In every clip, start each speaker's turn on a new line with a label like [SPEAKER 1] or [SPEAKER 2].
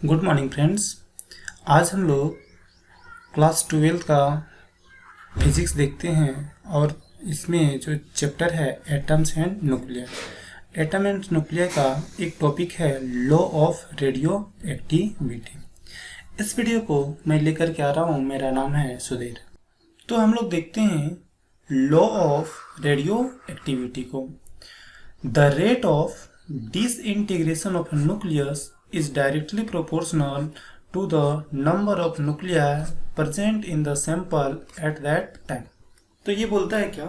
[SPEAKER 1] Good morning friends. आज हम लोग क्लास 12 का फिजिक्स देखते हैं और इसमें जो चैप्टर है atoms and nuclear. Atom and nuclear का एक टॉपिक है लॉ ऑफ रेडियो एक्टिविटी। इस वीडियो को मैं लेकर के आ रहा हूँ, मेरा नाम है सुधीर। तो हम लोग देखते हैं लॉ ऑफ रेडियो एक्टिविटी को। The rate of disintegration of nucleus is directly proportional to the number of nuclei present in the sample at that time। तो ये बोलता है क्या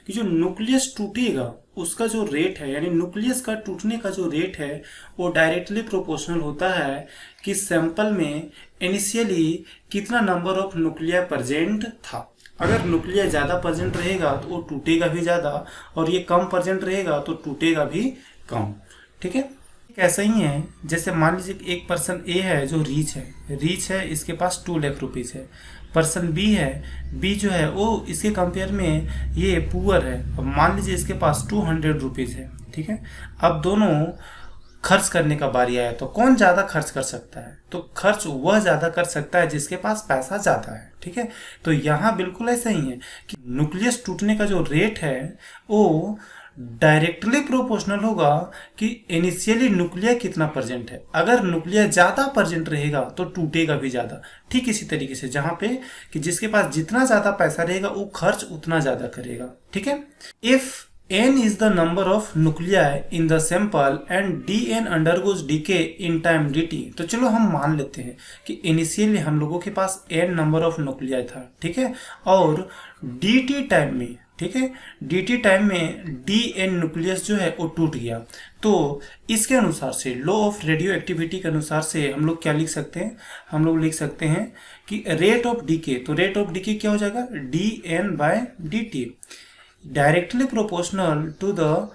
[SPEAKER 1] कि जो न्यूक्लियस टूटेगा उसका जो रेट है, यानी न्यूक्लियस का टूटने का जो रेट है वो डायरेक्टली प्रोपोर्शनल होता है कि सैंपल में इनिशियली कितना नंबर ऑफ न्यूक्लिया प्रेजेंट था। अगर न्यूक्लिया ज़्यादा प्रेजेंट रहेगा तो वो टूटेगा भी ज़्यादा, और ये कम प्रेजेंट रहेगा तो टूटेगा भी कम। ठीक है, ऐसा ही है जैसे मान लीजिए कि एक पर्सन ए है जो रीच है, इसके पास 2 लाख रुपीज़ है। पर्सन बी है, बी जो है वो इसके कंपेयर में ये पुअर है। अब मान लीजिए इसके पास 200 रुपीज़ है। ठीक है, अब दोनों खर्च करने का बारी आया तो कौन ज़्यादा खर्च कर सकता है? तो खर्च वह ज़्यादा कर सकता है जिसके पास पैसा ज़्यादा है। ठीक है, तो यहाँ बिल्कुल ऐसा ही है कि न्यूक्लियस टूटने का जो रेट है वो डायरेक्टली प्रोपोर्शनल होगा कि इनिशियली न्यूक्लिया कितना प्रेजेंट है। अगर न्यूक्लिया ज़्यादा प्रेजेंट रहेगा तो टूटेगा भी ज़्यादा। ठीक इसी तरीके से जहाँ पे कि जिसके पास जितना ज़्यादा पैसा रहेगा वो खर्च उतना ज़्यादा करेगा। ठीक है, if n is the number of nuclei in the sample and dn undergoes decay in time dt। तो चलो हम मान लेते हैं कि इनिशियली हम लोगों के पास n नंबर ऑफ न्यूक्लियाई था। ठीक है, और dt टाइम में, ठीक है, dt टाइम में dn न्यूक्लियस जो है वो टूट गया। तो इसके अनुसार से लॉ ऑफ रेडियो एक्टिविटी के अनुसार से हम लोग क्या लिख सकते हैं? हम लोग लिख सकते हैं कि रेट ऑफ डीके, तो रेट ऑफ डीके क्या हो जाएगा? dn by dt directly proportional to the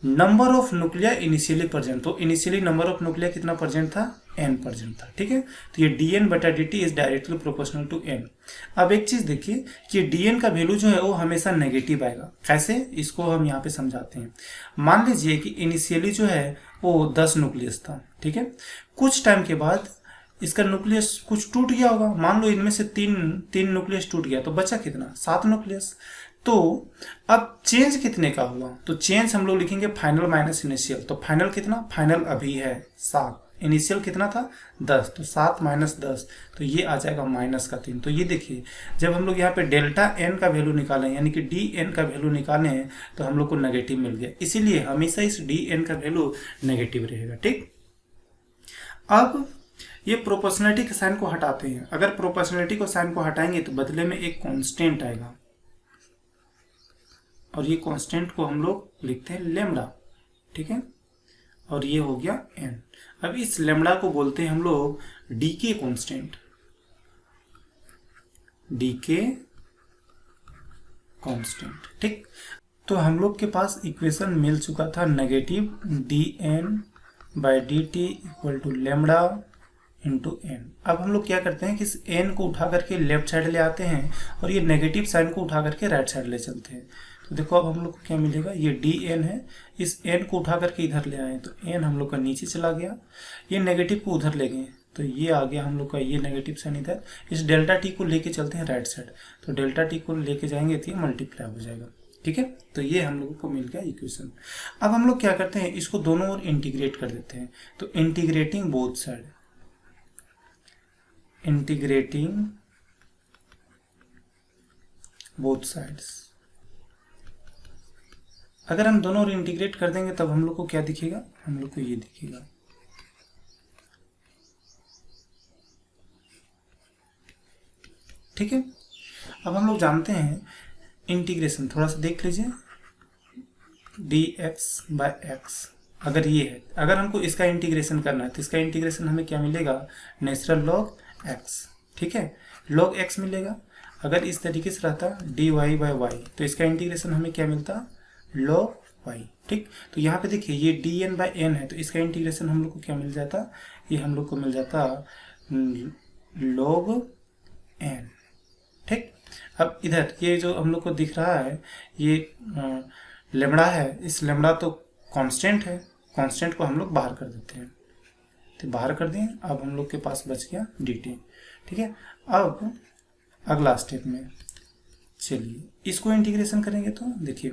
[SPEAKER 1] number of nuclei initially present. तो इनिशियली नंबर ऑफ न्यूक्लिया कितना प्रेजेंट था? n प्रेजेंट था। ठीक है, तो ये dn बटा dt is directly proportional to n। अब एक चीज देखिए कि dn का वैल्यू जो है वो हमेशा नेगेटिव आएगा। कैसे, इसको हम यहाँ पे समझाते हैं। मान लीजिए कि इनिशियली जो है वो 10 न्यूक्लियस था। ठीक है, कुछ टाइम के बाद इसका न्यूक्लियस कुछ टूट गया होगा। मान लो इनमें से तीन न्यूक्लियस टूट गया तो बचा कितना? 7 न्यूक्लियस। तो अब चेंज कितने का हुआ? तो चेंज हम लोग लिखेंगे फाइनल माइनस इनिशियल। तो फाइनल कितना? फाइनल अभी है 7, इनिशियल कितना था? 10, तो 7 माइनस 10, तो ये आ जाएगा माइनस का 3। तो ये देखिए जब हम लोग यहाँ पे डेल्टा एन का वैल्यू निकालें, यानी कि डी एन का वैल्यू निकालें, तो हम लोग को नेगेटिव मिल गया। इसीलिए हमेशा इस डी एन का वैल्यू नेगेटिव रहेगा। ठीक, अब ये प्रोपोर्शनलिटी के साइन को हटाते हैं। अगर प्रोपोर्शनलिटी को साइन को हटाएंगे तो बदले में एक कांस्टेंट आएगा, और ये कांस्टेंट को हम लोग लिखते हैं लेमडा। ठीक है, और ये हो गया n। अब इस लेमडा को बोलते हैं हम लोग डीके कांस्टेंट, डीके कांस्टेंट। ठीक, तो हम लोग के पास इक्वेशन मिल चुका था negative dn by d t equal to lambda into n. अब हम लोग क्या करते हैं कि इस n को उठा करके लेफ्ट साइड ले आते हैं और ये नेगेटिव साइन को उठा करके राइट साइड ले चलते हैं। तो देखो अब हम लोग को क्या मिलेगा? ये डी एन है, इस n को उठा करके इधर ले आए तो n हम लोग का नीचे चला गया, ये नेगेटिव को उधर ले गए तो ये आ गया हम लोग का ये नेगेटिव साइन इधर। इस डेल्टा टी को लेके चलते हैं राइट साइड, तो डेल्टा टी को लेके जाएंगे तो ये मल्टीप्लाई हो जाएगा। ठीक है, तो ये हम लोगों को मिल गया इक्वेशन। अब हम लोग क्या करते हैं, इसको दोनों ओर इंटीग्रेट कर देते हैं। तो integrating both side, integrating both sides. अगर हम दोनों ओर इंटीग्रेट कर देंगे तब हम लोग को क्या दिखेगा? हम लोग को ये दिखेगा। ठीक है, अब हम लोग जानते हैं इंटीग्रेशन, थोड़ा सा देख लीजिए, dx बाय एक्स। अगर ये है, अगर हमको इसका इंटीग्रेशन करना है तो इसका इंटीग्रेशन हमें क्या मिलेगा? Natural log x। ठीक है, लॉग x मिलेगा। अगर इस तरीके से रहता dy बाई वाई तो इसका इंटीग्रेशन हमें क्या मिलता? Log y। ठीक, तो यहाँ पे देखिए ये dn बाई एन है तो इसका इंटीग्रेशन हम लोग को क्या मिल जाता? ये हम लोग को मिल जाता लॉग n। ठीक, अब इधर ये जो हम लोग को दिख रहा है ये लेमड़ा है, इस लेमड़ा तो कांस्टेंट है, कांस्टेंट को हम लोग बाहर कर देते हैं। तो बाहर कर दें। अब हम लोग के पास बच गया dt। ठीक है, अब अगला स्टेप में चलिए इसको इंटीग्रेशन करेंगे तो देखिए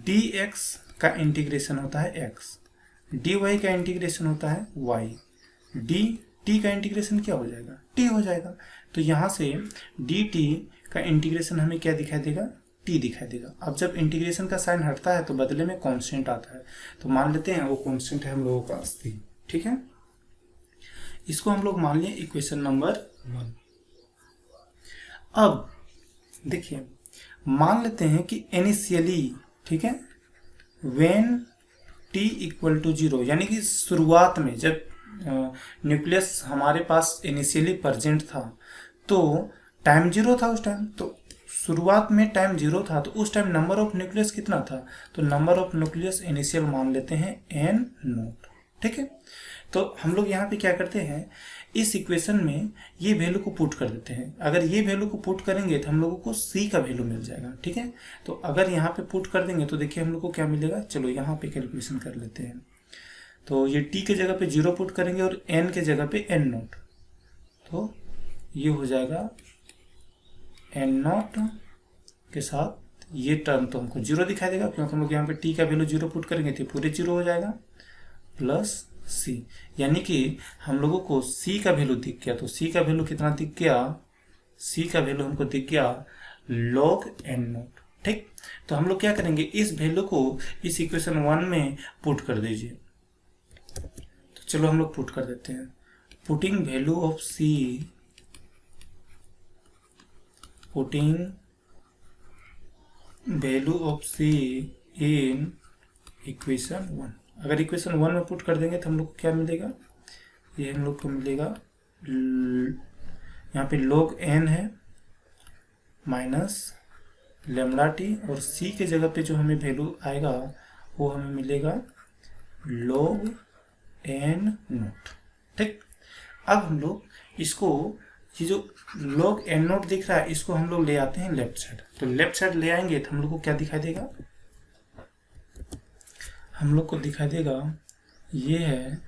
[SPEAKER 1] dx का इंटीग्रेशन होता है x, dy का इंटीग्रेशन होता है y, dt का इंटीग्रेशन क्या हो जाएगा, t हो जाएगा। तो यहाँ से dt का इंटीग्रेशन हमें क्या दिखाई देगा, t दिखाई देगा। अब जब इंटीग्रेशन का साइन हटता है तो बदले में कांस्टेंट आता है, तो मान लेते हैं वो कांस्टेंट है हम लोगों का c। ठीक है, इसको हम लोग मान लिए इक्वेशन नंबर 1। अब देखिए मान लेते हैं कि इनिशियली, ठीक है, व्हेन t इक्वल टू 0, यानी कि शुरुआत में जब न्यूक्लियस हमारे पास इनिशियली प्रेजेंट था तो टाइम 0 था उस टाइम। तो शुरुआत में टाइम 0 था तो उस टाइम नंबर ऑफ न्यूक्लियस कितना था, तो नंबर ऑफ न्यूक्लियस इनिशियल मान लेते हैं n नोट। ठीक है, तो हम लोग यहाँ पे क्या करते हैं, इस इक्वेशन में ये वैल्यू को पुट कर देते हैं। अगर ये वैल्यू को पुट करेंगे तो हम लोगों को c का वैल्यू मिल जाएगा। ठीक है, तो अगर यहाँ पे पुट कर देंगे तो देखिए हम लोग को क्या मिलेगा, चलो यहाँ पे कैलकुलेशन कर लेते हैं। तो ये t के जगह पे 0 पुट करेंगे और n के जगह पे n नोट, तो ये हो जाएगा n नोट के साथ ये टर्म तो हमको 0 दिखाई देगा क्योंकि हम लोग यहाँ पे t का वैल्यू 0 पुट करेंगे तो पूरे 0 हो जाएगा, प्लस c, यानी कि हम लोगों को c का वैल्यू दिख गया। तो c का वैल्यू कितना दिख गया, c का वैल्यू हमको दिख गया log n नोट। ठीक, तो हम लोग क्या करेंगे, इस वैल्यू को इस इक्वेशन 1 में पुट कर दीजिए। तो चलो हम लोग पुट कर देते हैं, putting value of c, putting value of c in equation 1। अगर इक्वेशन 1 में पुट कर देंगे तो हम लोग को क्या मिलेगा, ये हम लोग को मिलेगा यहाँ पे log n है माइनस लेमडा टी, और c के जगह पे जो हमें वैल्यू आएगा वो हमें मिलेगा log n नोट। ठीक, अब हम लोग इसको, ये जो log n नोट दिख रहा है इसको हम लोग ले आते हैं लेफ्ट साइड। तो लेफ्ट साइड ले आएंगे तो हम लोग को क्या दिखाई देगा, हम लोग को दिखाई देगा ये है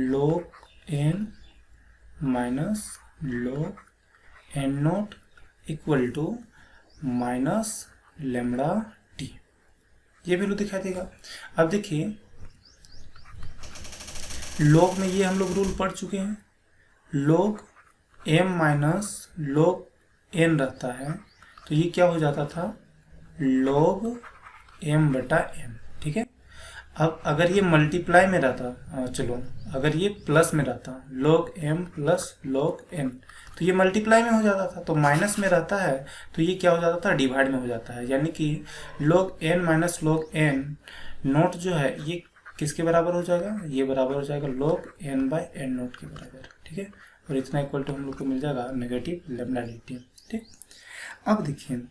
[SPEAKER 1] log n minus log n naught equal to minus lambda t, ये वैल्यू दिखाई देगा। अब देखिए log में ये हम लोग रूल पढ़ चुके हैं, log m minus log n रहता है तो ये क्या हो जाता था, log m बटा m। ठीक है, अब अगर ये मल्टीप्लाई में रहता, चलो अगर ये प्लस में रहता log m plus log n तो ये मल्टीप्लाई में हो जाता था, तो माइनस में रहता है तो ये क्या हो जाता था, डिवाइड में हो जाता है। यानी कि log n minus log n note जो है ये किसके बराबर हो जाएगा, ये बराबर हो जाएगा log n by n naught के बराबर। ठीक है, और इतना इक्वल टू हम लोग को मिल जाएगा नेगेटिव लेमडा dt। ठीक, अब देखिए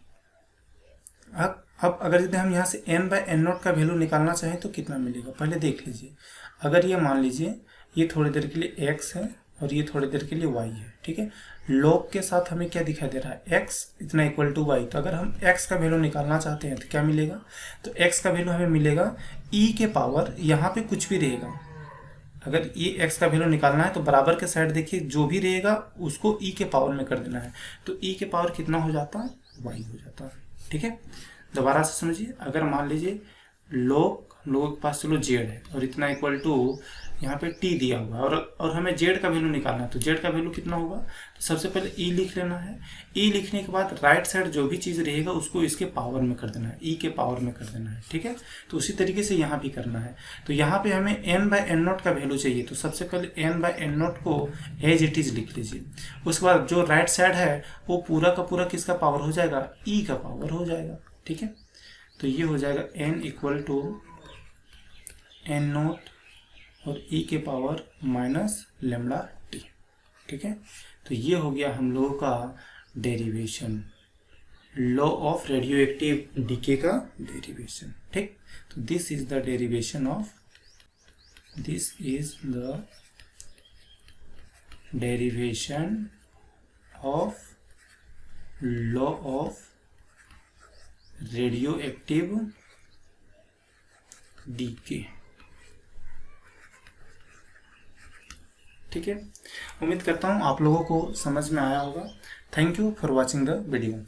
[SPEAKER 1] अब अगर यदि हम यहाँ से n बाय n नोट का वैल्यू निकालना चाहें तो कितना मिलेगा, पहले देख लीजिए। अगर ये मान लीजिए ये थोड़ी देर के लिए x है और ये थोड़ी देर के लिए y है। ठीक है, log के साथ हमें क्या दिखाई दे रहा है, x इतना इक्वल टू y। तो अगर हम x का वैल्यू निकालना चाहते हैं तो क्या मिलेगा, तो x का वैल्यू हमें मिलेगा e के पावर, यहाँ पे कुछ भी रहेगा। अगर ये x का वैल्यू निकालना है तो बराबर के साइड देखिए जो भी रहेगा उसको e के पावर में कर देना है, तो e के पावर कितना हो जाता है, y हो जाता है। ठीक है, दोबारा से समझिए, अगर मान लीजिए log हम लोगों के पास चलो z है और इतना इक्वल टू यहाँ पे t दिया हुआ है और हमें z का वैल्यू निकालना है, तो z का वैल्यू कितना होगा, तो सबसे पहले e लिख लेना है। e लिखने के बाद राइट साइड जो भी चीज़ रहेगा उसको इसके पावर में कर देना है, e के पावर में कर देना है। ठीक है, तो उसी तरीके से यहाँ भी करना है। तो यहाँ पे हमें n बाय n नोट का वैल्यू चाहिए, तो सबसे पहले n बाय n नोट को एज इट इज लिख लीजिए। उसके बाद जो राइट साइड है वो पूरा का पूरा किसका पावर हो जाएगा, e का पावर हो जाएगा। ठीक है, तो ये हो जाएगा n equal to n naught और e के पावर माइनस लेमडा टी। ठीक है, तो ये हो गया हम लोगों का derivation, law of radioactive decay का डेरिवेशन। ठीक, तो this is the derivation of, this is the derivation of law of radioactive decay. ठीक है, उम्मीद करता हूँ आप लोगों को समझ में आया होगा। Thank you for watching the video.